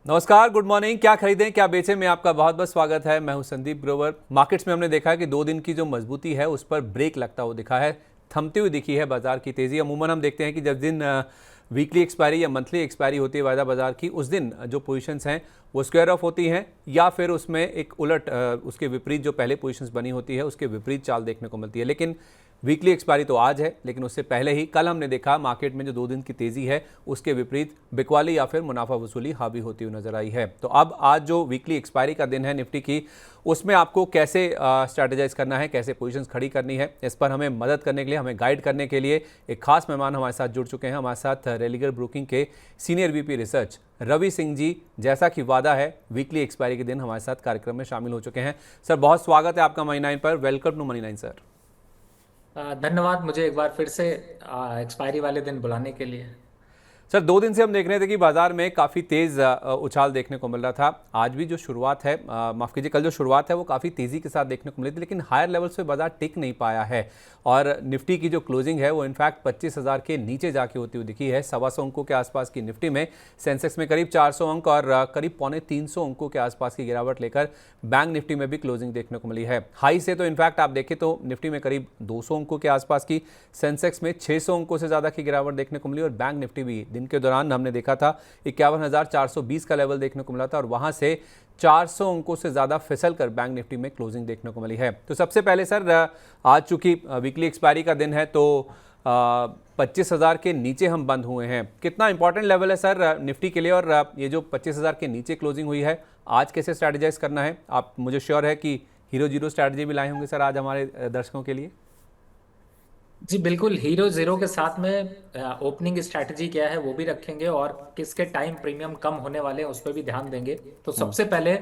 नमस्कार, good morning. क्या खरीदें क्या बेचें में आपका बहुत बहुत स्वागत है। मैं हूं संदीप ग्रोवर। मार्केट्स में हमने देखा है कि 2 दिन की जो मजबूती है उस पर ब्रेक लगता हुआ दिखा है, थमती हुई दिखी है बाजार की तेजी। अमूमन हम देखते हैं कि जब दिन वीकली एक्सपायरी या मंथली एक्सपायरी होती है वायदा बाजार की, उस दिन जो पोजीशंस हैं वो स्क्वायर ऑफ होती हैं या फिर उसमें एक उलट उसके विपरीत जो पहले पोजीशंस बनी होती है उसके विपरीत चाल देखने को मिलती है। लेकिन वीकली एक्सपायरी तो आज है, लेकिन उससे पहले ही कल हमने देखा मार्केट में जो 2 दिन की तेजी है उसके विपरीत बिकवाली या फिर मुनाफा वसूली हावी होती हुई नजर आई है। तो अब आज जो वीकली एक्सपायरी का दिन है निफ्टी की, उसमें आपको कैसे स्ट्रैटेजाइज करना है, कैसे पोजीशंस खड़ी करनी है, इस पर हमें मदद करने के लिए, हमें गाइड करने के लिए एक खास मेहमान हमारे साथ जुड़ चुके हैं। हमारे साथ रेलिगर ब्रोकिंग के senior VP research Ravi Singh ji, जैसा कि वादा है वीकली एक्सपायरी के दिन हमारे साथ कार्यक्रम में शामिल हो चुके हैं। सर, बहुत स्वागत है आपका मनी 9 पर। Welcome to Money 9 sir. धन्यवाद मुझे एक बार फिर से एक्सपायरी वाले दिन बुलाने के लिए। सर, 2 दिन से हम देख रहे थे कि बाजार में काफ़ी तेज़ उछाल देखने को मिल रहा था। आज भी जो शुरुआत है, माफ़ कीजिए, कल जो शुरुआत है वो काफ़ी तेज़ी के साथ देखने को मिली थी, लेकिन हायर लेवल्स पे बाजार टिक नहीं पाया है और निफ्टी की जो क्लोजिंग है वो इनफैक्ट 25,000 के नीचे जाके होती हुई दिखी है। 125 अंकों के आसपास की निफ्टी में, सेंसेक्स में करीब 400 अंक और करीब 250 अंकों के आसपास की गिरावट लेकर बैंक निफ्टी में भी क्लोजिंग देखने को मिली है। हाई से तो इनफैक्ट आप देखें तो निफ्टी में करीब 200 अंकों के आसपास की, सेंसेक्स में 600 अंकों से ज़्यादा की गिरावट देखने को मिली और बैंक निफ्टी भी दिन के दौरान हमने देखा था 51,420 का लेवल देखने को मिला था और वहां से 400 अंकों से ज़्यादा फिसल कर बैंक निफ्टी में क्लोजिंग देखने को मिली है। तो सबसे पहले सर, आज चूंकि वीकली एक्सपायरी का दिन है तो 25,000 के नीचे हम बंद हुए हैं। कितना इंपॉर्टेंट लेवल है सर निफ्टी के लिए, और ये जो 25,000 के नीचे क्लोजिंग हुई है, आज कैसे स्ट्रैटेजाइज करना है? आप, मुझे श्योर है कि हीरो जीरो स्ट्रैटेजी भी लाए होंगे सर आज हमारे दर्शकों के लिए। जी बिल्कुल, हीरो जीरो के साथ में ओपनिंग स्ट्रैटेजी क्या है वो भी रखेंगे और किसके टाइम प्रीमियम कम होने वाले हैं उस पर भी ध्यान देंगे। तो सबसे पहले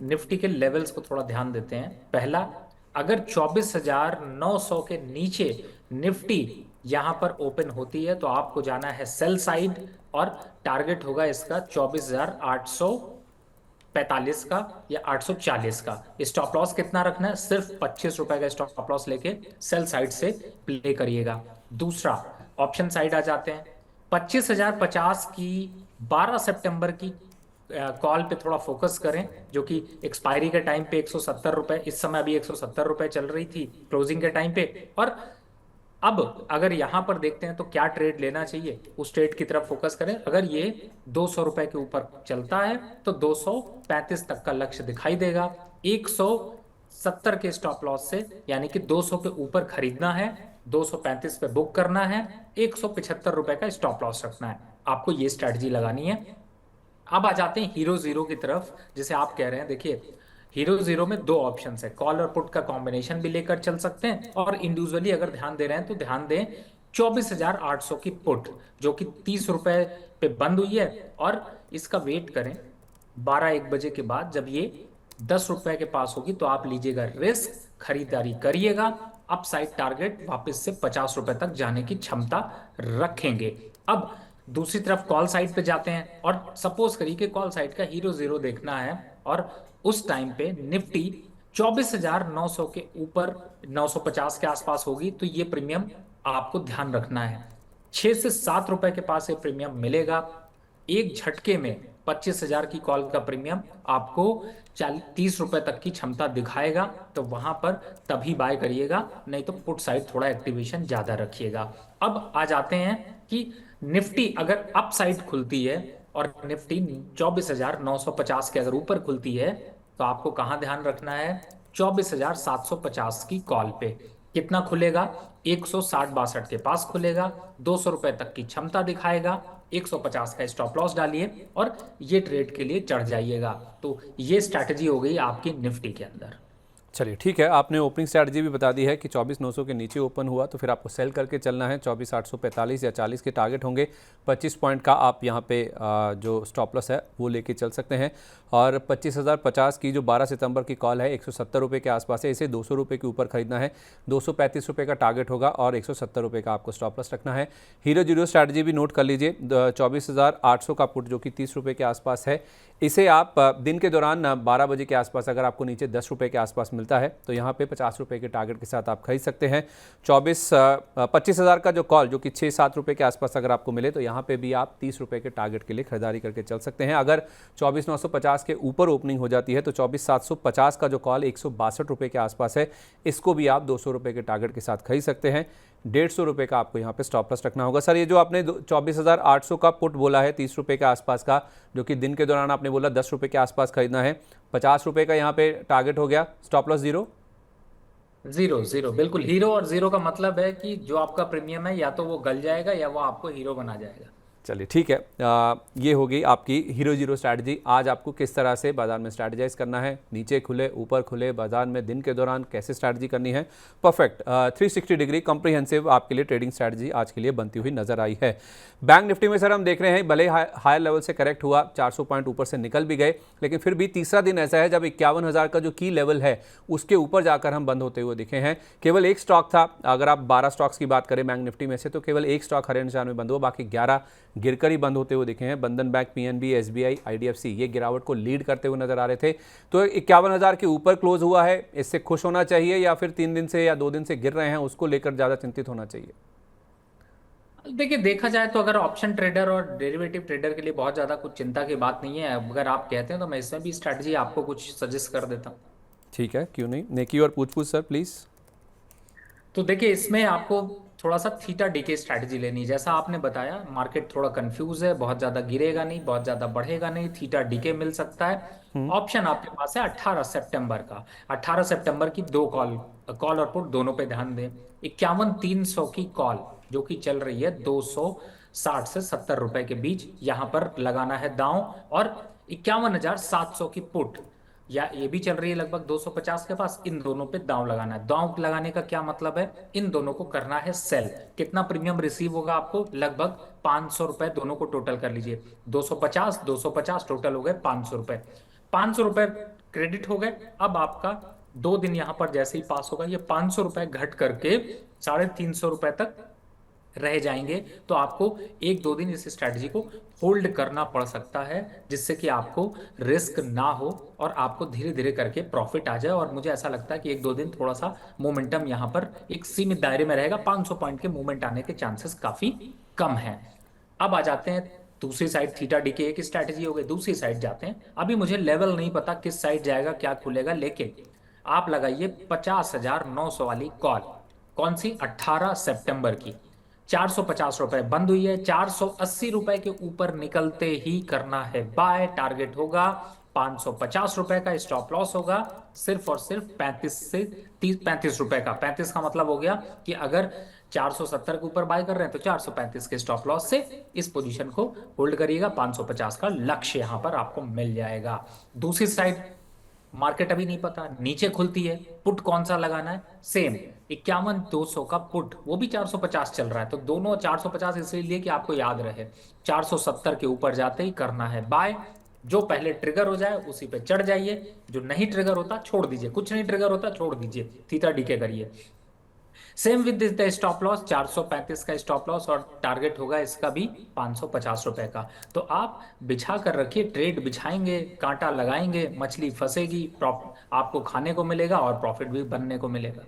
निफ्टी के लेवल्स को थोड़ा ध्यान देते हैं। पहला, अगर 24,900 के नीचे निफ्टी यहां पर ओपन होती है तो आपको जाना है सेल साइड और टारगेट होगा इसका 24,845 का या 840 का। स्टॉप लॉस कितना रखना है? सिर्फ 25 रुपए का स्टॉप लॉस लेके सेल साइड से प्ले करिएगा। दूसरा, ऑप्शन साइड आ जाते हैं। 25,050 की 12 सितंबर की कॉल पे थोड़ा फोकस करें, जो कि एक्सपायरी के टाइम पे 170 रुपए, इस समय अभी 170 रुपए चल रही थी क्लोजिंग के टाइम पे। और अब अगर यहां पर देखते हैं तो क्या ट्रेड लेना चाहिए, उस ट्रेड की तरफ फोकस करें। अगर ये 200 रुपए के ऊपर चलता है तो 235 तक का लक्ष्य दिखाई देगा। 170 के स्टॉप लॉस से, यानी कि 200 के ऊपर खरीदना है, 235 पे बुक करना है, 175 रुपए का स्टॉप लॉस रखना है। आपको ये स्ट्रेटजी लगानी है। अब आ जाते हैं हीरो जीरो की तरफ। जैसे आप कह रहे हैं, देखिए हीरो जीरो में दो ऑप्शन है, कॉल और पुट का कॉम्बिनेशन भी लेकर चल सकते हैं और इंडिविजुअली अगर ध्यान दे रहे हैं तो ध्यान दें 24,800 की पुट, जो कि 30 रुपए पे बंद हुई है। और इसका वेट करें 12-1 बजे के बाद, जब ये 10 रुपए के पास होगी तो आप लीजिएगा रिस्क, खरीदारी करिएगा। अपसाइड टारगेट वापस से 50 रुपए तक जाने की क्षमता रखेंगे। अब दूसरी तरफ कॉल साइड पे जाते हैं और सपोज करिए कि कॉल साइड का हीरो जीरो देखना है और उस टाइम पे निफ्टी 24,900 के ऊपर 950 के आसपास होगी तो ये प्रीमियम आपको ध्यान रखना है। 6 से 7 रुपए के पास ये प्रीमियम मिलेगा। एक झटके में 25,000 की कॉल का प्रीमियम आपको 30 रुपए तक की क्षमता दिखाएगा, तो वहां पर तभी बाय करिएगा, नहीं तो पुट साइड थोड़ा एक्टिवेशन ज्यादा रखिएगा। अब आ जाते हैं कि निफ्टी अगर अप साइड खुलती है और निफ्टी 24,950 के अगर ऊपर खुलती है तो आपको कहां ध्यान रखना है? 24,750 की कॉल पे कितना खुलेगा? 160-62 के पास खुलेगा, 200 रुपए तक की क्षमता दिखाएगा, 150 का स्टॉप लॉस डालिए और ये ट्रेड के लिए चढ़ जाइएगा। तो ये स्ट्रैटेजी हो गई आपकी निफ्टी के अंदर। चलिए ठीक है, आपने ओपनिंग स्ट्रैटेजी भी बता दी है कि 24,900 के नीचे ओपन हुआ तो फिर आपको सेल करके चलना है। 24,845 या 40 के टारगेट होंगे। 25 पॉइंट का आप यहाँ पे जो स्टॉप लॉस है वो लेके चल सकते हैं। और 25,050 की जो 12 सितंबर की कॉल है 170 रुपये के आसपास है, इसे 200 रुपये के ऊपर खरीदना है। 235 रुपये का टारगेट होगा और 170 रुपये का आपको स्टॉप लॉस रखना है। हीरो जीरो स्ट्रैटेजी भी नोट कर लीजिए। 24,800 का पुट जो कि 30 रुपये के आसपास है, इसे आप दिन के दौरान 12 बजे के आसपास अगर आपको नीचे 10 रुपये के आसपास मिलता है तो यहाँ पे 50 रुपये के टारगेट के साथ आप खरीद सकते हैं। 25,000 का जो कॉल जो कि 6-7 रुपये के आसपास अगर आपको मिले तो यहाँ पे भी आप 30 रुपये के टारगेट के लिए खरीदारी करके चल सकते हैं। अगर 24,950 के ऊपर ओपनिंग हो जाती है तो 24,750 का जो कॉल 162 रुपये के आसपास है, इसको भी आप 200 रुपये के टारगेट के साथ खरीद सकते हैं। 150 रुपये का आपको यहाँ पे स्टॉप लॉस रखना होगा। सर, ये जो आपने 24,800 का पुट बोला है 30 रुपये के आसपास का, जो कि दिन के दौरान आपने बोला 10 रुपये के आसपास खरीदना है, 50 रुपये का यहाँ पे टारगेट हो गया, stop loss zero. Zero zero बिल्कुल हीरो। और जीरो का मतलब है कि जो आपका प्रीमियम है या तो वो गल जाएगा या वो आपको हीरो बना जाएगा। चलिए ठीक है, ये हो गई आपकी हीरो जीरो स्ट्रैटेजी। आज आपको किस तरह से बाजार में स्ट्रैटेजाइज करना है, नीचे खुले ऊपर खुले बाजार में दिन के दौरान कैसे स्ट्रैटेजी करनी है, परफेक्ट 360 डिग्री कॉम्प्रिहेंसिव आपके लिए ट्रेडिंग स्ट्रैटेजी आज के लिए बनती हुई नजर आई है। बैंक निफ्टी में सर हम देख रहे हैं भले हायर लेवल से करेक्ट हुआ, 400 पॉइंट ऊपर से निकल भी गए, लेकिन फिर भी तीसरा दिन ऐसा है जब 51,000 का जो की लेवल है उसके ऊपर जाकर हम बंद होते हुए दिखे हैं। केवल एक स्टॉक था, अगर आप 12 स्टॉक्स की बात करें बैंक निफ्टी में से तो केवल एक स्टॉक हरे निशान में बंद हुआ, बाकी 11 गिरकर ही बंद होते हुए दिखे हैं। बंधन बैंक, पीएनबी, एसबीआई, आईडीएफसी ये गिरावट को लीड करते हुए नजर आ रहे थे। तो 51,000 के ऊपर क्लोज हुआ है, इससे खुश होना चाहिए या फिर 3 दिन से या 2 दिन से गिर रहे हैं उसको लेकर ज्यादा चिंतित होना चाहिए? देखिए, देखा जाए तो अगर ऑप्शन ट्रेडर और डेरिवेटिव ट्रेडर के लिए बहुत ज्यादा कुछ चिंता की बात नहीं है। अगर आप कहते हैं तो मैं इसमें भी स्ट्रैटेजी आपको कुछ सजेस्ट कर देता हूँ। ठीक है, क्यों नहीं। नेकी और पूछ सर प्लीज। तो देखिए, इसमें आपको थोड़ा सा थीटा डीके स्ट्रैटेजी लेनी है। जैसा आपने बताया, मार्केट थोड़ा कंफ्यूज है, बहुत ज्यादा गिरेगा नहीं, बहुत ज्यादा बढ़ेगा नहीं, थीटा डीके मिल सकता है। ऑप्शन आपके पास है 18 सितंबर का। 18 सितंबर की 2 कॉल और पुट दोनों पे ध्यान दें। 51,300 की कॉल जो कि चल रही है 260 से 70 रुपए के बीच, यहां पर लगाना है दांव। और 51,700 की पुट या ये भी चल रही है लगभग 250 के पास, इन दोनों पे दांव लगाना है। दांव लगाने का क्या मतलब है, इन दोनों को करना है सेल। कितना प्रीमियम रिसीव होगा आपको, लगभग 500 रुपए दोनों को टोटल कर लीजिए। 250 टोटल हो गए 500 रुपए। 500 रुपए क्रेडिट हो गए। अब आपका 2 दिन यहां पर जैसे ही पास होगा, ये 500 रुपए घट करके 350 रुपए तक रह जाएंगे। तो आपको 1-2 दिन इस स्ट्रैटेजी को होल्ड करना पड़ सकता है, जिससे कि आपको रिस्क ना हो और आपको धीरे धीरे करके प्रॉफिट आ जाए। और मुझे ऐसा लगता है कि 1-2 दिन थोड़ा सा मोमेंटम यहां पर एक सीमित दायरे में रहेगा। 500 पॉइंट के मूवमेंट आने के चांसेस काफी कम है। अब आ जाते हैं दूसरी साइड, थीटा डी की एक स्ट्रैटेजी हो गई। दूसरी साइड जाते हैं। अभी मुझे लेवल नहीं पता किस साइड जाएगा, क्या खुलेगा, लेकिन आप लगाइए 50,900 वाली कॉल। कौन सी, 18 सितंबर की। 450 रुपए बंद हुई है, 480 रुपए के ऊपर निकलते ही करना है बाय। टारगेट होगा 550 रुपए का, स्टॉप लॉस होगा सिर्फ और सिर्फ 35 रुपए का। 35 का मतलब हो गया कि अगर 470 के ऊपर बाय कर रहे हैं तो 435 के स्टॉप लॉस से इस पोजीशन को होल्ड करिएगा। 550 का लक्ष्य यहां पर आपको मिल जाएगा। दूसरी साइड मार्केट अभी नहीं पता, नीचे खुलती है, पुट कौन सा लगाना है, सेम 51,200 का पुट, वो भी 450 चल रहा है। तो दोनों 450 इसलिए कि आपको याद रहे, 470 के ऊपर जाते ही करना है बाय। जो पहले ट्रिगर हो जाए उसी पे चढ़ जाइए, जो नहीं ट्रिगर होता छोड़ दीजिए। कुछ नहीं ट्रिगर होता छोड़ दीजिए, थीटा डीके करिए। Same with the stop loss, 435 का स्टॉप लॉस और टारगेट होगा इसका भी 550 रुपए का। तो आप बिछा कर रखिए, ट्रेड बिछाएंगे, कांटा लगाएंगे, मछली फंसेगी, आपको खाने को मिलेगा और प्रॉफिट भी बनने को मिलेगा।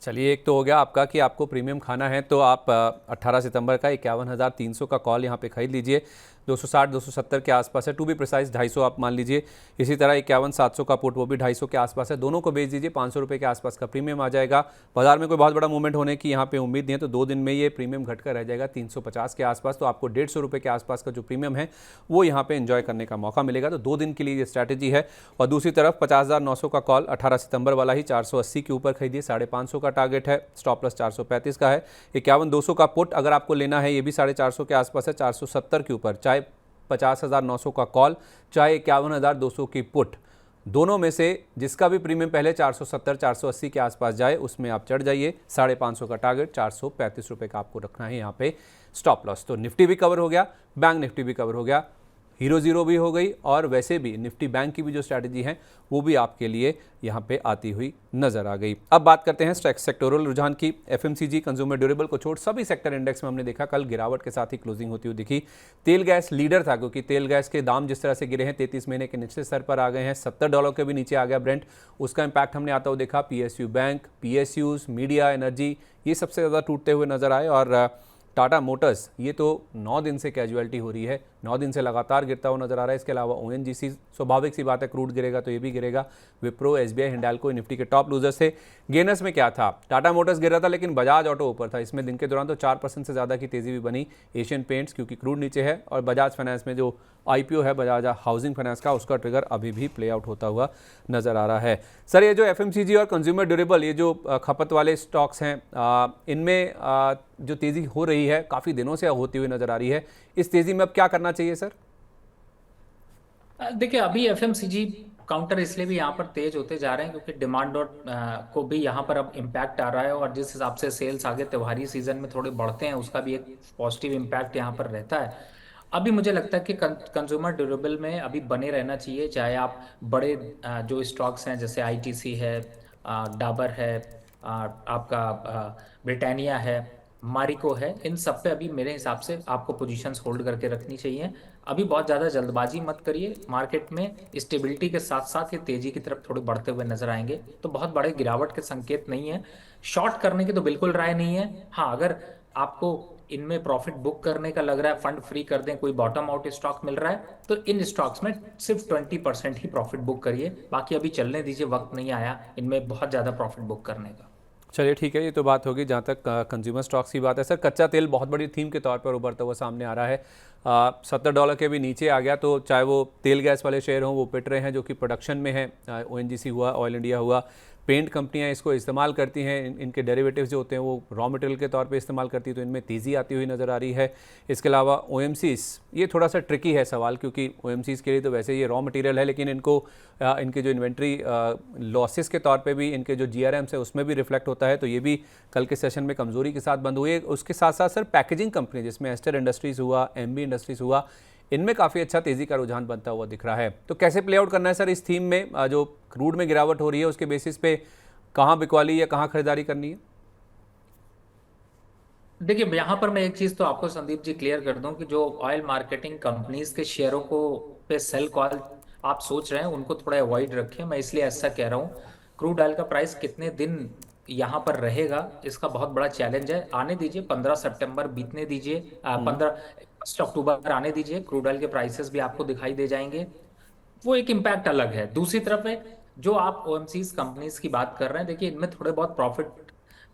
चलिए, एक तो हो गया आपका कि आपको प्रीमियम खाना है तो आप 18 सितंबर का 51,300 का कॉल यहाँ पे खरीद लीजिए। 260-270 के आसपास है, टू बी प्रिसाइज 250 आप मान लीजिए। इसी तरह 51,700 का पुट, वो भी 250 के आसपास है, दोनों को बेच दीजिए। 500 रुपये के आसपास का प्रीमियम आ जाएगा। बाजार में कोई बहुत बड़ा मूवमेंट होने की यहाँ पे उम्मीद नहीं है, तो 2 दिन में ये प्रीमियम घटकर रह जाएगा 350 के आसपास। तो आपको 150 रुपये के आसपास का जो प्रीमियम है वो यहाँ पे एंजॉय करने का मौका मिलेगा। तो 2 दिन के लिए ये स्ट्रैटेजी है। और दूसरी तरफ 50,900 का कॉल 18 सितंबर वाला ही 480 के ऊपर खरीदिए, 550 का टारगेट है, स्टॉप लॉस 435 का है। 51,200 का पुट अगर आपको लेना है, ये भी 450 के आसपास है, 470 के ऊपर, चाहे 50,900 का कॉल चाहे 51,200 की पुट, दोनों में से जिसका भी प्रीमियम पहले 470-480 के आसपास जाए उसमें आप चढ़ जाइए। 550 का टारगेट, 435 रुपये का आपको रखना है यहाँ पे स्टॉप लॉस। तो निफ्टी भी कवर हो गया, बैंक निफ्टी भी कवर हो गया, हीरो ज़ीरो भी हो गई और वैसे भी निफ्टी बैंक की भी जो स्ट्रैटेजी है वो भी आपके लिए यहाँ पे आती हुई नजर आ गई। अब बात करते हैं सेक्टोरल रुझान की। एफएमसीजी, कंज्यूमर ड्यूरेबल को छोड़ सभी सेक्टर इंडेक्स में हमने देखा कल गिरावट के साथ ही क्लोजिंग होती हुई दिखी। तेल गैस लीडर था क्योंकि तेल गैस के दाम जिस तरह से गिरे हैं 33 महीने के निचले स्तर पर आ गए हैं, $70 के भी नीचे आ गया ब्रेंट, उसका इंपैक्ट हमने आता हुआ देखा। PSU bank, PSUs, media, energy ये सबसे ज़्यादा टूटते हुए नजर आए और टाटा मोटर्स ये तो 9 दिन से कैजुअलिटी हो रही है, 9 दिन से लगातार गिरता हुआ नजर आ रहा है। इसके अलावा ओएनजीसी, स्वाभाविक सी बात है क्रूड गिरेगा तो ये भी गिरेगा। विप्रो, एसबीआई, हिंडाल्को निफ्टी के टॉप लूजर्स थे। गेनर्स में क्या था, टाटा मोटर्स गिर रहा था लेकिन बजाज ऑटो ऊपर था। इसमें दिन के दौरान तो 4% से ज़्यादा की तेज़ी भी बनी। एशियन पेंट्स क्योंकि क्रूड नीचे है और बजाज फाइनेंस में जो आईपीओ है बजाज हाउसिंग फाइनेंस का, उसका ट्रिगर अभी भी प्ले आउट होता हुआ नजर आ रहा है। सर, ये जो एफएमसीजी और कंज्यूमर ड्यूरेबल ये जो खपत वाले स्टॉक्स हैं, इनमें जो तेज़ी हो रही है काफ़ी दिनों से होती हुई नजर आ रही है, इस तेज़ी में अब क्या करना चाहिए सर? देखिए, अभी एफएमसीजी काउंटर इसलिए भी यहाँ पर तेज होते जा रहे हैं क्योंकि डिमांड और को भी यहाँ पर अब इम्पैक्ट आ रहा है और जिस हिसाब से सेल्स आगे त्योहारी सीजन में थोड़े बढ़ते हैं उसका भी एक पॉजिटिव इम्पैक्ट यहाँ पर रहता है। अभी मुझे लगता है कि कंज्यूमर ड्यूरेबल में अभी बने रहना चाहिए, चाहे आप बड़े जो स्टॉक्स हैं जैसे आईटीसी है, डाबर है, आपका ब्रिटानिया है, मारिको है, इन सब पे अभी मेरे हिसाब से आपको पोजीशंस होल्ड करके रखनी चाहिए। अभी बहुत ज़्यादा जल्दबाजी मत करिए, मार्केट में स्टेबिलिटी के साथ साथ ये तेजी की तरफ थोड़े बढ़ते हुए नजर आएंगे तो बहुत बड़े गिरावट के संकेत नहीं है। शॉर्ट करने की तो बिल्कुल राय नहीं है। हाँ, अगर आपको इनमें प्रॉफिट बुक करने का लग रहा है, फंड फ्री कर दें, कोई बॉटम आउट स्टॉक मिल रहा है तो इन स्टॉक्स में सिर्फ 20% ही प्रॉफिट बुक करिए, बाकी अभी चलने दीजिए, वक्त नहीं आया इनमें बहुत ज़्यादा प्रॉफिट बुक करने का। चलिए ठीक है, ये तो बात होगी जहाँ तक कंज्यूमर स्टॉक्स की बात है। सर, कच्चा तेल बहुत बड़ी थीम के तौर पर उभरता हुआ सामने आ रहा है। $70 के भी नीचे आ गया, तो चाहे वो तेल गैस वाले शेयर हों वो पिट रहे हैं जो कि प्रोडक्शन में है। ओएनजीसी हुआ, ऑयल इंडिया हुआ, पेंट कंपनियां इसको इस्तेमाल करती हैं, इनके डेरिवेटिव्स जो होते हैं वो रॉ मटेरियल के तौर पे इस्तेमाल करती है, तो इनमें तेज़ी आती हुई नज़र आ रही है। इसके अलावा ओएमसीज, ये थोड़ा सा ट्रिकी है सवाल क्योंकि ओएमसीज के लिए तो वैसे ये रॉ मटेरियल है लेकिन इनको इनके जो इन्वेंट्री लॉसेस के तौर पे भी इनके जो जीआरएम्स है उसमें भी रिफ्लेक्ट होता है, तो ये भी कल के सेशन में कमजोरी के साथ बंद हुई है। उसके साथ साथ सर पैकेजिंग कंपनी जिसमें एस्टर इंडस्ट्रीज़ हुआ, एमबी इंडस्ट्रीज़ हुआ, इनमें काफ़ी अच्छा तेज़ी का रुझान बनता हुआ दिख रहा है। तो कैसे प्ले आउट करना है सर इस थीम में, जो क्रूड में गिरावट हो रही है उसके बेसिस पे कहाँ बिकवाली या कहाँ खरीदारी करनी है? देखिए, यहाँ पर मैं एक चीज तो आपको संदीप जी क्लियर कर दूं कि जो ऑयल मार्केटिंग कंपनीज के शेयरों को पे सेल कॉल आप सोच रहे हैं उनको थोड़ा अवॉइड रखें। मैं इसलिए ऐसा कह रहा हूँ, क्रूड ऑयल का प्राइस कितने दिन यहाँ पर रहेगा इसका बहुत बड़ा चैलेंज है। आने दीजिए, 15 सितंबर बीतने दीजिए, 1 अक्टूबर आने दीजिए, क्रूड ऑयल के प्राइसेस भी आपको दिखाई दे जाएंगे, वो एक इम्पैक्ट अलग है। दूसरी तरफ है जो आप ओएमसीज कंपनीज की बात कर रहे हैं, देखिए इनमें थोड़े बहुत प्रॉफिट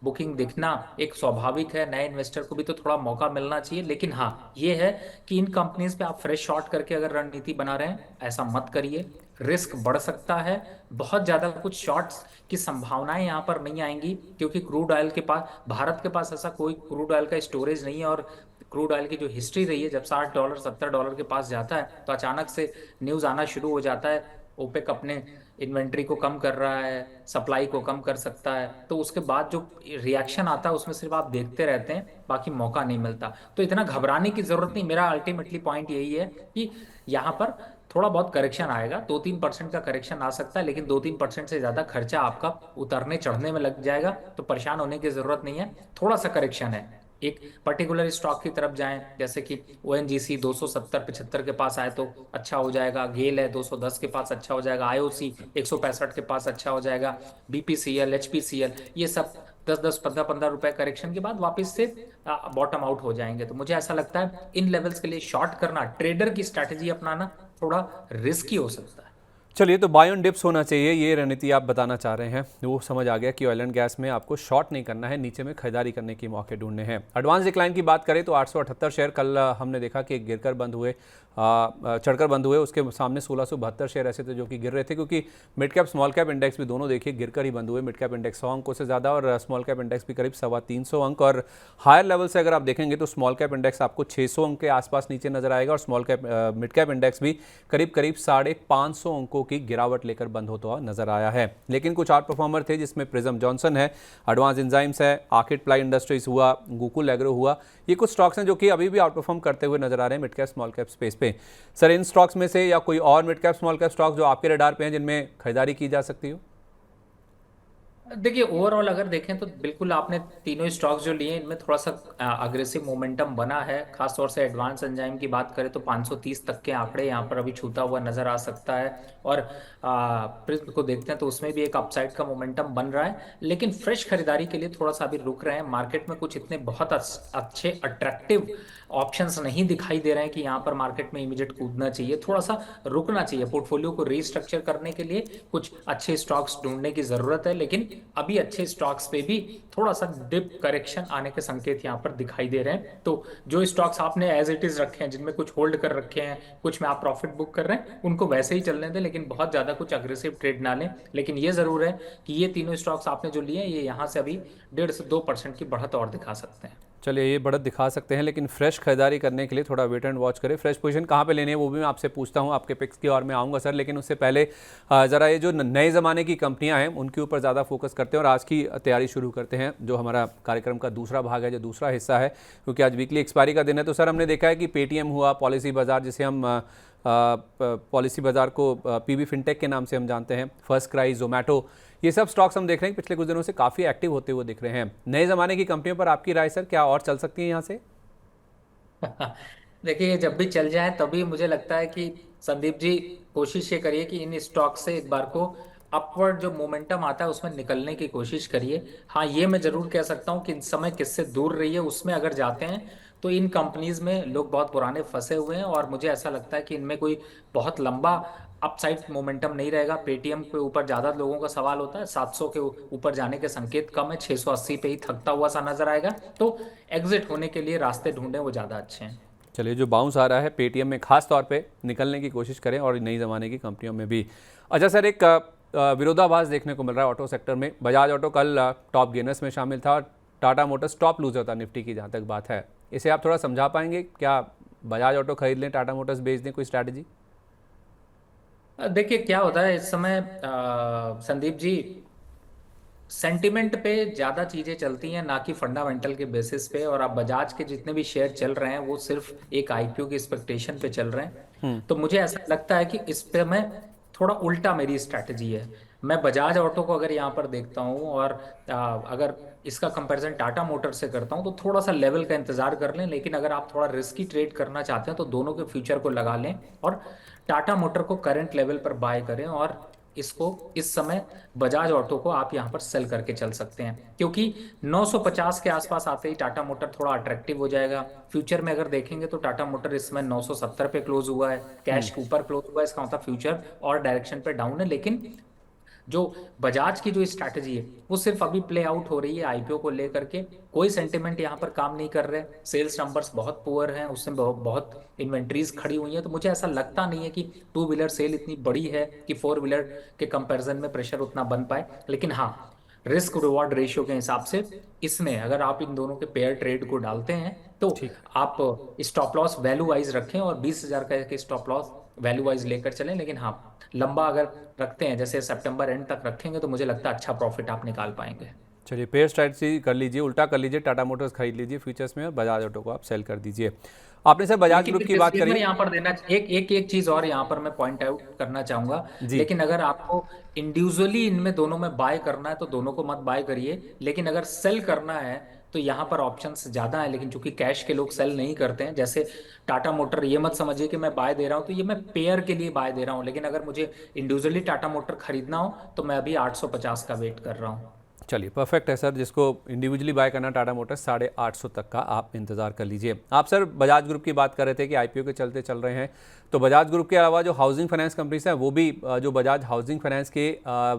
बुकिंग दिखना एक स्वाभाविक है, नए इन्वेस्टर को भी तो थोड़ा मौका मिलना चाहिए। लेकिन हाँ, ये है कि इन कंपनीज पे आप फ्रेश शॉर्ट करके अगर रणनीति बना रहे हैं ऐसा मत करिए, रिस्क बढ़ सकता है। बहुत ज्यादा कुछ शॉर्ट्स की संभावनाएं यहाँ पर नहीं आएंगी क्योंकि क्रूड ऑयल के पास, भारत के पास ऐसा कोई क्रूड ऑयल का स्टोरेज नहीं है और क्रूड ऑयल की जो हिस्ट्री रही है, जब $60 $70 के पास जाता है तो अचानक से न्यूज आना शुरू हो जाता है ओपेक अपने इन्वेंट्री को कम कर रहा है, सप्लाई को कम कर सकता है, तो उसके बाद जो रिएक्शन आता है उसमें सिर्फ आप देखते रहते हैं, बाकी मौका नहीं मिलता। तो इतना घबराने की जरूरत नहीं। मेरा अल्टीमेटली पॉइंट यही है कि यहाँ पर थोड़ा बहुत करेक्शन आएगा, 2-3% का करेक्शन आ सकता है, लेकिन 2-3% से ज्यादा खर्चा आपका उतरने चढ़ने में लग जाएगा, तो परेशान होने की जरूरत नहीं है। थोड़ा सा करेक्शन है, एक पर्टिकुलर स्टॉक की तरफ जाएं, जैसे कि ओएनजीसी 270-75 के पास आए तो अच्छा हो जाएगा, गेल है 210 के पास अच्छा हो जाएगा, आईओसी 165 के पास अच्छा हो जाएगा, बीपीसीएल, एचपीसीएल, ये सब 10-10, 15-15 रुपए करेक्शन के बाद वापस से बॉटम आउट हो जाएंगे। तो मुझे ऐसा लगता है इन लेवल्स के लिए शॉर्ट करना, ट्रेडर की स्ट्रैटेजी अपनाना थोड़ा रिस्की हो सकता है। चलिए, तो बाय ऑन डिप्स होना चाहिए, ये रणनीति आप बताना चाह रहे हैं। वो समझ आ गया कि ऑयल एंड गैस में आपको शॉर्ट नहीं करना है, नीचे में खरीदारी करने के मौके ढूंढने हैं। एडवांस डिक्लाइन की बात करें तो 878 शेयर कल हमने देखा कि गिरकर बंद हुए, चढ़कर बंद हुए। उसके सामने 1672 शेयर ऐसे थे जो कि गिर रहे थे क्योंकि mid cap small cap index भी दोनों देखिए गिरकर ही बंद हुए। मिड कैप इंडेक्स 100 अंकों से ज़्यादा और स्मॉल कैप इंडेक्स भी करीब 325 अंक, और हायर लेवल से अगर आप देखेंगे तो स्मॉल कैप इंडेक्स आपको 600 अंक के आसपास नीचे नजर आएगा और small cap mid cap index भी करीब 550 अंकों की गिरावट लेकर बंद होता हुआ नजर आया है। लेकिन कुछ आउट परफॉर्मर थे जिसमें प्रिज्म जॉनसन है, एडवांस एंजाइम्स है, आर्किड प्लाई इंडस्ट्रीज हुआ, गोकुल एग्रो हुआ। ये कुछ स्टॉक्स हैं जो कि अभी भी आउट परफॉर्म करते हुए नजर आ रहे हैं mid cap small cap space पे। सर, इन स्टॉक्स में से या कोई और mid cap small cap stock जो आपके रडार पे हैं जिनमें खरीदारी की जा सकती हो? देखिए, ओवरऑल अगर देखें तो बिल्कुल आपने तीनों स्टॉक्स जो लिए इनमें थोड़ा सा अग्रेसिव मोमेंटम बना है। खासतौर से एडवांस एंजाइम की बात करें तो 530 तक के आंकड़े यहाँ पर अभी छूता हुआ नजर आ सकता है। और प्रिज्म को देखते हैं तो उसमें भी एक अपसाइड का मोमेंटम बन रहा है, लेकिन फ्रेश खरीदारी के लिए थोड़ा सा अभी रुक रहे हैं। मार्केट में कुछ इतने बहुत अच्छे अट्रैक्टिव ऑप्शंस नहीं दिखाई दे रहे हैं कि यहाँ पर मार्केट में इमीडिएट कूदना चाहिए, थोड़ा सा रुकना चाहिए। पोर्टफोलियो को रीस्ट्रक्चर करने के लिए कुछ अच्छे स्टॉक्स ढूंढने की जरूरत है, लेकिन अभी अच्छे स्टॉक्स पे भी थोड़ा सा डिप करेक्शन आने के संकेत यहाँ पर दिखाई दे रहे हैं। तो जो स्टॉक्स आपने एज इट इज रखे हैं, जिनमें कुछ होल्ड कर रखे हैं, कुछ में आप प्रॉफिट बुक कर रहे हैं, उनको वैसे ही चलने दें, लेकिन बहुत ज्यादा कुछ अग्रेसिव ट्रेड ना लें। लेकिन ये जरूर है कि ये तीनों स्टॉक्स आपने जो लिए हैं ये यहाँ से अभी 1.5 से 2% की बढ़त और दिखा सकते हैं। चलिए, ये बढ़त दिखा सकते हैं, लेकिन फ्रेश खरीदारी करने के लिए थोड़ा वेट एंड वॉच करें। फ्रेश पोजीशन कहाँ पे लेनी है वो भी मैं आपसे पूछता हूँ, आपके पिक्स की ओर में आऊँगा सर। लेकिन उससे पहले ज़रा ये जो नए ज़माने की कंपनियाँ हैं उनके ऊपर ज़्यादा फोकस करते हैं और आज की तैयारी शुरू करते हैं, जो हमारा कार्यक्रम का दूसरा भाग है, जो दूसरा हिस्सा है, क्योंकि आज वीकली एक्सपायरी का दिन है। तो सर, हमने देखा है कि पेटीएम हुआ, पॉलिसी बाजार जिसे हम पॉलिसी बाजार को पीबी फिनटेक के नाम से हम जानते हैं, फर्स्ट क्राई, जोमेटो, ये सब स्टॉक्स हम देख रहे हैं पिछले कुछ दिनों से काफ़ी एक्टिव होते हुए दिख रहे हैं। नए ज़माने की कंपनियों पर आपकी राय सर, क्या और चल सकती है यहाँ से? देखिए, जब भी चल जाए तभी मुझे लगता है कि संदीप जी कोशिश ये करिए कि इन स्टॉक से एक बार को अपवर्ड जो मोमेंटम आता है उसमें निकलने की कोशिश करिए। हाँ, ये मैं जरूर कह सकता हूँ कि इस समय किससे दूर रहिए। उसमें अगर जाते हैं तो इन कंपनीज में लोग बहुत पुराने फंसे हुए हैं और मुझे ऐसा लगता है कि इनमें कोई बहुत लंबा अपसाइड मोमेंटम नहीं रहेगा। पेटीएम के ऊपर ज्यादा लोगों का सवाल होता है, 700 के ऊपर जाने के संकेत कम है, 680 पे ही थकता हुआ सा नजर आएगा। तो एग्जिट होने के लिए रास्ते ढूंढें, वो ज्यादा अच्छे हैं। चलिए, जो बाउंस आ रहा है पेटीएम में खास तौर पे निकलने की कोशिश करें और नई ज़माने की कंपनियों में भी। अच्छा सर, एक विरोधाभास देखने को मिल रहा है ऑटो सेक्टर में। बजाज ऑटो कल टॉप गेनर्स में शामिल था और टाटा मोटर्स टॉप लूजर था निफ्टी की, जहाँ तक बात है। इसे आप थोड़ा समझा पाएंगे? क्या बजाज ऑटो खरीद लें, टाटा मोटर्स बेच दें, कोई स्ट्रैटेजी? देखिए, क्या होता है इस समय संदीप जी, सेंटिमेंट पे ज्यादा चीजें चलती हैं ना कि फंडामेंटल के बेसिस पे। और आप बजाज के जितने भी शेयर चल रहे हैं वो सिर्फ एक आईपीओ की एक्सपेक्टेशन पे चल रहे हैं। तो मुझे ऐसा लगता है कि इस पे मैं थोड़ा उल्टा मेरी स्ट्रैटेजी है। मैं बजाज ऑटो को अगर यहाँ पर देखता हूँ और अगर इसका कंपैरिजन टाटा मोटर से करता हूँ तो थोड़ा सा लेवल का इंतजार कर लें। लेकिन अगर आप थोड़ा रिस्की ट्रेड करना चाहते हैं तो दोनों के फ्यूचर को लगा लें और टाटा मोटर को करंट लेवल पर बाय करें। और इसको इस समय बजाज ऑटो को आप यहाँ पर सेल करके चल सकते हैं, क्योंकि 950 के आसपास आते ही टाटा मोटर थोड़ा अट्रैक्टिव हो जाएगा। फ्यूचर में अगर देखेंगे तो टाटा मोटर इस समय 970 पे क्लोज हुआ है, कैश के ऊपर क्लोज हुआ है। इसका मतलब फ्यूचर और डायरेक्शन पे डाउन है। लेकिन जो बजाज की जो स्ट्रैटेजी है वो सिर्फ अभी प्ले आउट हो रही है आईपीओ को लेकर के। कोई सेंटिमेंट यहाँ पर काम नहीं कर रहे। सेल्स नंबर्स बहुत पुअर हैं, उसमें बहुत इन्वेंट्रीज खड़ी हुई हैं। तो मुझे ऐसा लगता नहीं है कि टू व्हीलर सेल इतनी बड़ी है कि फोर व्हीलर के कंपैरिजन में प्रेशर उतना बन पाए। लेकिन हाँ, रिस्क रिवॉर्ड रेशियो के हिसाब से इसमें अगर आप इन दोनों के पेयर ट्रेड को डालते हैं तो ठीक। आप स्टॉप लॉस वैल्यू वाइज रखें और 20,000 का स्टॉप लॉस वैल्यू वाइज लेकर चलें। लेकिन हाँ, लंबा अगर रखते हैं, जैसे सितंबर एंड तक रखेंगे, तो मुझे लगता है अच्छा प्रॉफिट आप निकाल पाएंगे। चलिए, पेयर स्ट्रैटेजी कर लीजिए, उल्टा कर लीजिए, टाटा मोटर्स खरीद लीजिए फ्यूचर्स में और बजाज ऑटो को आप सेल कर दीजिए। आपने सर बजाज लेकिन ग्रुप फिर की बात डिस्क्लेमर करी। यहाँ पर देना, एक चीज और यहाँ पर मैं पॉइंट आउट करना चाहूंगा। जी। लेकिन अगर आपको इंडिविजुअली इनमें दोनों में बाय करना है तो दोनों को मत बाय करिए। लेकिन अगर सेल करना है तो यहाँ पर ऑप्शंस ज्यादा है। लेकिन चूंकि कैश के लोग सेल नहीं करते हैं, जैसे टाटा मोटर, ये मत समझिए कि मैं बाय दे रहा हूँ तो ये मैं पेयर के लिए बाय दे रहा हूँ। लेकिन अगर मुझे इंडिविजुअली टाटा मोटर खरीदना हो तो मैं अभी 850 का वेट कर रहा हूँ। चलिए, परफेक्ट है सर। जिसको इंडिविजुअली बाय करना टाटा मोटर्स 850 तक का आप इंतजार कर लीजिए। आप सर बजाज ग्रुप की बात कर रहे थे कि आईपीओ के चलते चल रहे हैं, तो बजाज ग्रुप के अलावा जो हाउसिंग फाइनेंस कंपनीज हैं वो भी जो बजाज हाउसिंग फाइनेंस के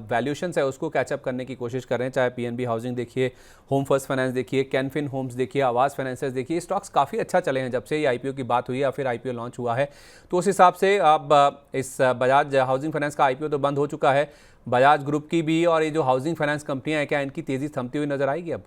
वैल्यूएशंस है उसको कैचअप करने की कोशिश कर रहे हैं। चाहे पीएनबी हाउसिंग देखिए, होम फर्स्ट फाइनेंस देखिए, कैनफिन होम्स देखिए, आवास फाइनेंसेस देखिए, स्टॉक्स काफ़ी अच्छा चले हैं जब से ये आईपीओ की बात हुई है या फिर आईपीओ लॉन्च हुआ है। तो उस हिसाब से अब इस बजाज हाउसिंग फाइनेंस का आईपीओ तो बंद हो चुका है, बजाज ग्रुप की भी, और ये जो हाउसिंग फाइनेंस कंपनियां हैं क्या इनकी तेजी थमती हुई नजर आएगी अब?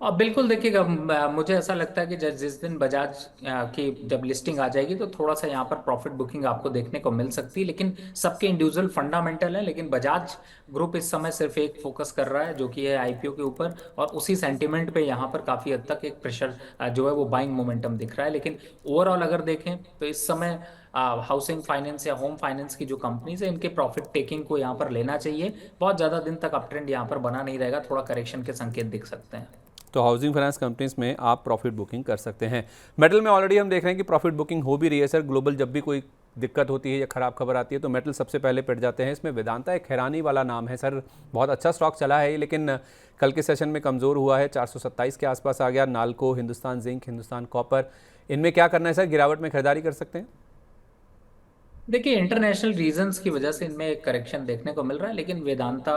बिल्कुल देखिएगा, मुझे ऐसा लगता है कि जिस दिन बजाज की जब लिस्टिंग आ जाएगी तो थोड़ा सा यहाँ पर प्रॉफिट बुकिंग आपको देखने को मिल सकती है, लेकिन सबके इंडिविजुअल फंडामेंटल है। लेकिन बजाज ग्रुप इस समय सिर्फ एक फोकस कर रहा है जो कि है आईपीओ के ऊपर, और उसी सेंटिमेंट पे यहाँ पर काफी हद तक एक प्रेशर जो है वो बाइंग मोमेंटम दिख रहा है। लेकिन ओवरऑल अगर देखें तो इस समय हाउसिंग फाइनेंस या होम फाइनेंस की जो कंपनीज है इनके प्रॉफिट टेकिंग को यहाँ पर लेना चाहिए। बहुत ज्यादा दिन तक अप ट्रेंड यहाँ पर बना नहीं रहेगा, थोड़ा करेक्शन के संकेत दिख सकते हैं। तो हाउसिंग फाइनेंस कंपनीज में आप प्रॉफिट बुकिंग कर सकते हैं। मेटल में ऑलरेडी हम देख रहे हैं कि प्रॉफिट बुकिंग हो भी रही है सर। ग्लोबल जब भी कोई दिक्कत होती है या खराब खबर आती है तो मेटल सबसे पहले पिट जाते हैं। इसमें वेदांता एक हैरानी वाला नाम है सर, बहुत अच्छा स्टॉक चला है लेकिन कल के सेशन में कमज़ोर हुआ है, 427 के आसपास आ गया। नाल्को, हिंदुस्तान जिंक, हिंदुस्तान कॉपर, इनमें क्या करना है सर? गिरावट में खरीदारी कर सकते हैं? देखिए, इंटरनेशनल रीजंस की वजह से इनमें एक करेक्शन देखने को मिल रहा है, लेकिन Vedanta,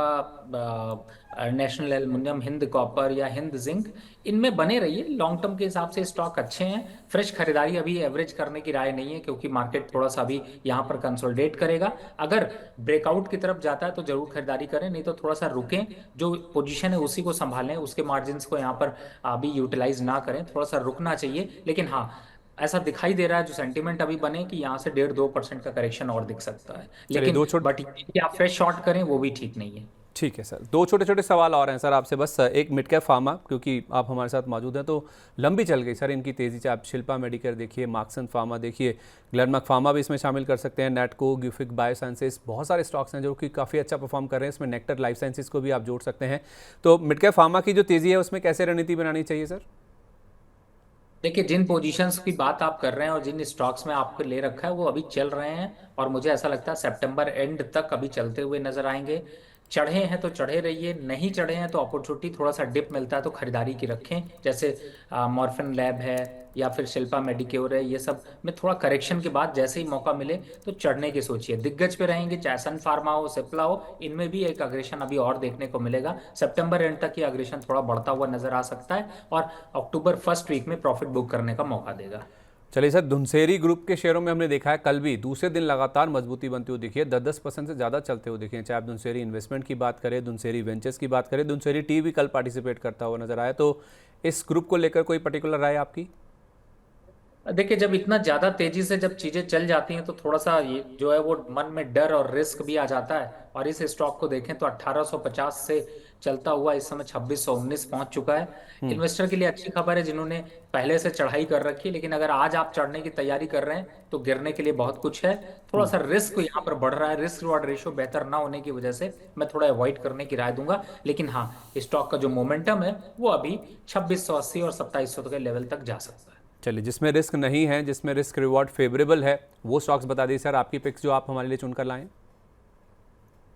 national aluminium, Hind copper या हिंद जिंक, इनमें बने रहिए। लॉन्ग टर्म के हिसाब से स्टॉक अच्छे हैं। फ्रेश खरीदारी अभी एवरेज करने की राय नहीं है, क्योंकि मार्केट थोड़ा सा अभी यहाँ पर कंसोलिडेट करेगा। अगर ब्रेकआउट की तरफ जाता है तो जरूर खरीदारी करें, नहीं तो थोड़ा सा रुकें, जो पोजीशन है उसी को संभालें, उसके मार्जिन्स को यहाँ पर अभी यूटिलाइज ना करें, थोड़ा सा रुकना चाहिए। लेकिन हाँ, ऐसा दिखाई दे रहा है जो सेंटीमेंट अभी बने कि यहाँ से 1.5-2% का करेक्शन और दिख सकता है, चलिए, लेकिन बट ये कि आप फ्रेश शॉर्ट करें वो भी ठीक नहीं है। ठीक है सर। दो छोटे छोटे सवाल और हैं सर आपसे बस। एक मिड कैप फार्मा, क्योंकि आप हमारे साथ मौजूद हैं तो लंबी चल गई सर इनकी तेज़ी से। आप शिल्पा मेडिकेयर देखिए, मार्क्सन फार्मा देखिए, ग्लेनमार्क फार्मा भी इसमें शामिल कर सकते हैं, नेटको, ग्यूफिक बायोसाइंसेस, बहुत सारे स्टॉक्स हैं जो कि काफ़ी अच्छा परफॉर्म कर रहे हैं। इसमें नेक्टर लाइफ साइंसेस को भी आप जोड़ सकते हैं। तो मिड कैप फार्मा की जो तेज़ी है उसमें कैसे रणनीति बनानी चाहिए सर? देखिए, जिन पोजीशंस की बात आप कर रहे हैं और जिन स्टॉक्स में आपको ले रखा है वो अभी चल रहे हैं, और मुझे ऐसा लगता है सितंबर एंड तक अभी चलते हुए नजर आएंगे। चढ़े हैं तो चढ़े रहिए, नहीं चढ़े हैं तो अपॉर्चुनिटी थोड़ा सा डिप मिलता है तो खरीदारी की रखें। जैसे मॉर्फिन लैब है या फिर शिल्पा मेडिक्योर है, ये सब में थोड़ा करेक्शन के बाद जैसे ही मौका मिले तो चढ़ने की सोचिए। दिग्गज पे रहेंगे, चाहे सन फार्मा हो, सिप्ला हो, इनमें भी एक अग्रेशन अभी और देखने को मिलेगा। सितंबर एंड तक ये अग्रेशन थोड़ा बढ़ता हुआ नजर आ सकता है, और अक्टूबर फर्स्ट वीक में प्रॉफिट बुक करने का मौका देगा। चलिए सर, धुनसेरी ग्रुप के शेयरों में हमने देखा है कल भी दूसरे दिन लगातार मजबूती बनती हुई दिखी है, 10-10% से ज़्यादा चलते हुए दिखे हैं। चाहे आप धुनसेरी इन्वेस्टमेंट की बात करें, धुनसेरी वेंचर्स की बात करें, धुनसेरी टी भी कल पार्टिसिपेट करता हुआ नजर आया। तो इस ग्रुप को लेकर कोई पर्टिकुलर राय आपकी? देखिए, जब इतना ज्यादा तेजी से जब चीजें चल जाती हैं तो थोड़ा सा ये जो है वो मन में डर और रिस्क भी आ जाता है। और इस स्टॉक को देखें तो 1850 से चलता हुआ इस समय 2619 पहुंच चुका है। इन्वेस्टर के लिए अच्छी खबर है जिन्होंने पहले से चढ़ाई कर रखी है, लेकिन अगर आज आप चढ़ने की तैयारी कर रहे हैं तो गिरने के लिए बहुत कुछ है। थोड़ा सा रिस्क यहाँ पर बढ़ रहा है, रिस्क रिवॉर्ड रेशियो बेहतर ना होने की वजह से मैं थोड़ा अवॉइड करने की राय दूंगा। लेकिन हाँ, स्टॉक का जो मोमेंटम है वो अभी 2680 और 2700 के लेवल तक जा सकता है। चलिए, जिसमें रिस्क नहीं है, जिसमें रिस्क रिवॉर्ड फेवरेबल है, वो स्टॉक्स बता दीजिए सर, आपकी पिक्स जो आप हमारे लिए चुनकर लाएं।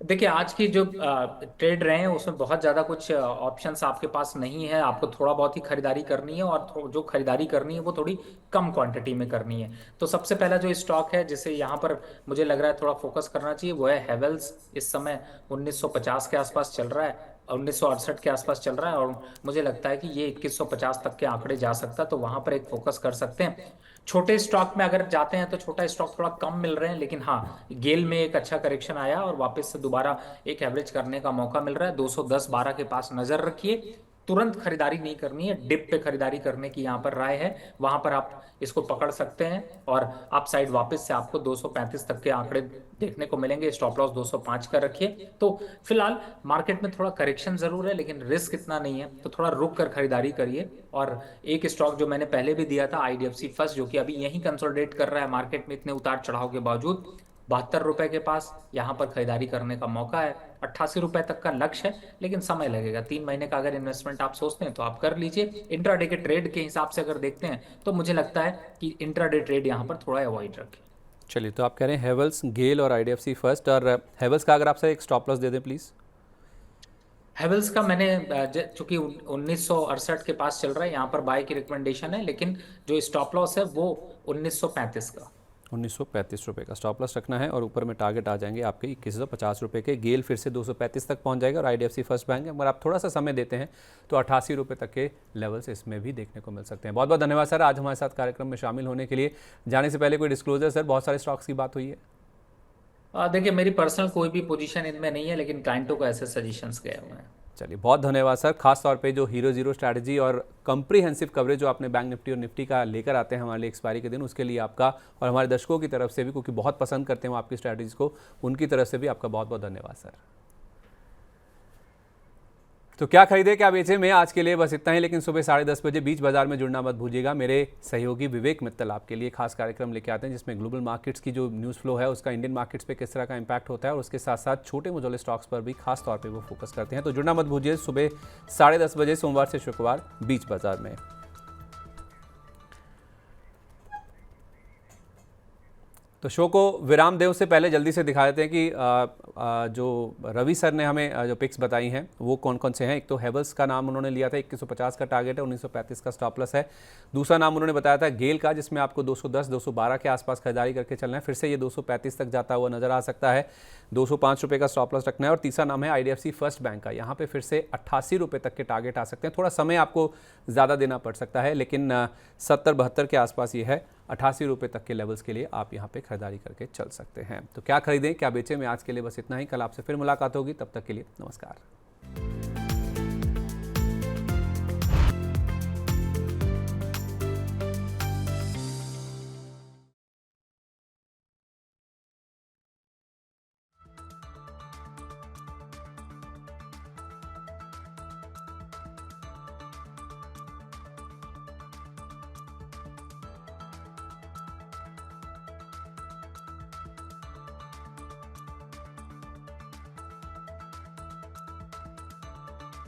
देखिए, आज की जो ट्रेड रहे हैं उसमें बहुत ज़्यादा कुछ ऑप्शंस आपके पास नहीं है। आपको थोड़ा बहुत ही खरीदारी करनी है, और जो खरीदारी करनी है वो थोड़ी कम क्वांटिटी में करनी है। तो सबसे पहला जो स्टॉक है जिसे यहाँ पर मुझे लग रहा है थोड़ा फोकस करना चाहिए वो है हेवेल्स। इस समय 1950 के आसपास चल रहा है, 1968 के आसपास चल रहा है, और मुझे लगता है कि ये 2150 तक के आंकड़े जा सकता है, तो वहां पर एक फोकस कर सकते हैं। छोटे स्टॉक में अगर जाते हैं तो छोटा स्टॉक थोड़ा कम मिल रहे हैं, लेकिन हाँ, गेल में एक अच्छा करेक्शन आया और वापस से दोबारा एक एवरेज करने का मौका मिल रहा है। 210-12 के पास नजर रखिए। तुरंत खरीदारी नहीं करनी है, डिप पे खरीदारी करने की यहाँ पर राय है। वहां पर आप इसको पकड़ सकते हैं, और अप साइड वापस से आपको 235 तक के आंकड़े देखने को मिलेंगे। स्टॉप लॉस 205 का रखिए। तो फिलहाल मार्केट में थोड़ा करेक्शन जरूर है, लेकिन रिस्क इतना नहीं है, तो थोड़ा रुक कर खरीदारी करिए। और एक स्टॉक जो मैंने पहले भी दिया था, आईडीएफसी फर्स्ट, जो कि अभी यही कंसोलिडेट कर रहा है मार्केट में इतने उतार चढ़ाव के बावजूड, 72 रुपए के पास यहाँ पर खरीदारी करने का मौका है। 88 रुपए तक का लक्ष्य है, लेकिन समय लगेगा। 3 महीने का अगर इन्वेस्टमेंट आप सोचते हैं तो आप कर लीजिए। इंट्राडे के ट्रेड के हिसाब से अगर देखते हैं तो मुझे लगता है कि इंट्राडे ट्रेड यहाँ पर थोड़ा अवॉइड रखें। चलिए, तो आप कह रहे हैं हेवल्स, गेल और आईडीएफसी फर्स्ट। और हेवल्स का अगर आपसे एक स्टॉप लॉस दे दें प्लीज़। हेवल्स का मैंने चूंकि 1968 के पास चल रहा है, यहाँ पर बाय की रिकमेंडेशन है, लेकिन जो स्टॉप लॉस है वो 1935 का। 1935 रुपये का स्टॉप लॉस रखना है, और ऊपर में टारगेट आ जाएंगे आपके 2150 रुपये के। गेल फिर से 235 तक पहुंच जाएगा, और आईडीएफसी फर्स्ट बैंक अगर आप थोड़ा सा समय देते हैं तो 88 रुपये तक के लेवल्स इसमें भी देखने को मिल सकते हैं। बहुत बहुत धन्यवाद सर आज हमारे साथ कार्यक्रम में शामिल होने के लिए। जाने से पहले कोई डिस्क्लोजर सर? बहुत सारे स्टॉक्स की बात हुई है। देखिए, मेरी पर्सनल कोई भी पोजीशन इनमें नहीं है, लेकिन क्लाइंटों को ऐसे सजेशंस गए हुए हैं। चलिए, बहुत धन्यवाद सर। खास तौर पे जो हीरो जीरो स्ट्रैटेजी और कंप्रीहेंसिव कवरेज जो आपने बैंक निफ्टी और निफ्टी का लेकर आते हैं हमारे लिए एक्सपायरी के दिन, उसके लिए आपका और हमारे दर्शकों की तरफ से भी, क्योंकि बहुत पसंद करते हैं वो आपकी स्ट्रैटेजीज को, उनकी तरफ से भी आपका बहुत बहुत धन्यवाद सर। तो क्या खरीदे क्या बेचे में आज के लिए बस इतना ही, लेकिन सुबह 10:30 बजे बीच बाजार में जुड़ना मत भूलिएगा। मेरे सहयोगी विवेक मित्तल आपके लिए खास कार्यक्रम लेके आते हैं जिसमें ग्लोबल मार्केट्स की जो न्यूज़ फ्लो है उसका इंडियन मार्केट्स पे किस तरह का इंपैक्ट होता है, और उसके साथ साथ छोटे मुझोले स्टॉक्स पर भी खास तौर पे वो फोकस करते हैं। तो जुड़ना मत भूलिए सुबह 10:30 बजे सोमवार से शुक्रवार बीच बाजार में। तो शो को विराम दें उससे पहले जल्दी से दिखा देते हैं कि जो रवि सर ने हमें जो पिक्स बताई हैं वो कौन कौन से हैं। एक तो हेवल्स का नाम उन्होंने लिया था, 2150 का टारगेट है, 1935 का स्टॉप लॉस है। दूसरा नाम उन्होंने बताया था गेल का, जिसमें आपको 210 212 के आसपास खरीदारी करके चलना है, फिर से ये 235 तक जाता हुआ नजर आ सकता है, 205 रुपये का स्टॉप लॉस रखना है। और तीसरा नाम है आईडीएफसी फर्स्ट बैंक का, यहाँ पे फिर से 88 रुपये तक के टारगेट आ सकते हैं। थोड़ा समय आपको ज़्यादा देना पड़ सकता है, लेकिन 70-72 के आसपास ये है। 88 रुपये तक के लेवल्स के लिए आप यहाँ पे खरीदारी करके चल सकते हैं। तो क्या खरीदें क्या बेचें में आज के लिए बस इतना ही। कल आपसे फिर मुलाकात होगी, तब तक के लिए नमस्कार।